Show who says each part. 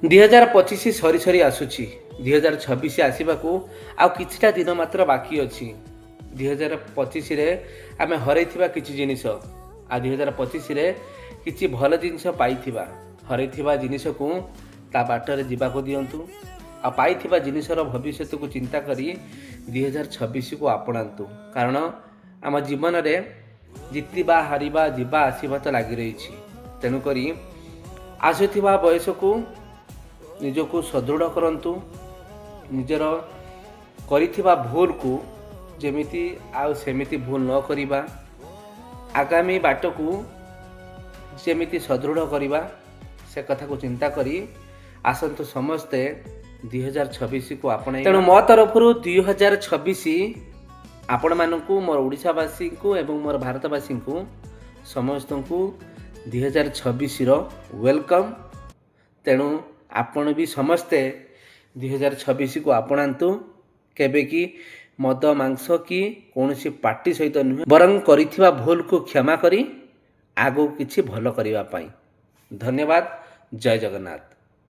Speaker 1: 2025 ସରି ସରି ଆସୁଛି। 2026 ଆସିବାକୁ ଆଉ କିଛିଟା ଦିନ ମାତ୍ର ବାକି ଅଛି। 2025ରେ ଆମେ ହରାଇଥିବା କିଛି ଜିନିଷ ଆଉ 2025ରେ କିଛି ଭଲ ଜିନିଷ ପାଇଥିବା। ହରାଇଥିବା ଜିନିଷକୁ ତା ବାଟରେ ଯିବାକୁ ଦିଅନ୍ତୁ ଆଉ ପାଇଥିବା ଜିନିଷର ଭବିଷ୍ୟତକୁ ଚିନ୍ତା କରି 2026କୁ ଆପଣାନ୍ତୁ। କାରଣ ଆମ ଜୀବନରେ ଜିତିବା ହାରିବା ଯିବା ଆସିବା ତ ଲାଗି ରହିଛି। ତେଣୁକରି ଆସୁଥିବା ବୟସକୁ ନିଜକୁ ସଦୃଢ଼ କରନ୍ତୁ। ନିଜର କରିଥିବା ଭୁଲକୁ ଯେମିତି ଆଉ ସେମିତି ଭୁଲ ନ କରିବା, ଆଗାମୀ ବାଟକୁ ଯେମିତି ସଦୃଢ଼ କରିବା, ସେ କଥାକୁ ଚିନ୍ତା କରି ଆସନ୍ତୁ ସମସ୍ତେ 2026କୁ ଆପଣାଇବା। ତେଣୁ ମୋ ତରଫରୁ 2026 ଆପଣମାନଙ୍କୁ, ମୋର ଓଡ଼ିଶାବାସୀଙ୍କୁ ଏବଂ ମୋର ଭାରତବାସୀଙ୍କୁ ସମସ୍ତଙ୍କୁ 2026ର ୱେଲକମ୍। ତେଣୁ ଆପଣ ବି ସମସ୍ତେ 2026କୁ ଆପଣାନ୍ତୁ। କେବେ କି ମଦ ମାଂସ କି କୌଣସି ପାର୍ଟି ସହିତ ନୁହେଁ, ବରଂ କରିଥିବା ଭୁଲକୁ କ୍ଷମା କରି ଆଗକୁ କିଛି ଭଲ କରିବା ପାଇଁ। ଧନ୍ୟବାଦ। ଜୟ ଜଗନ୍ନାଥ।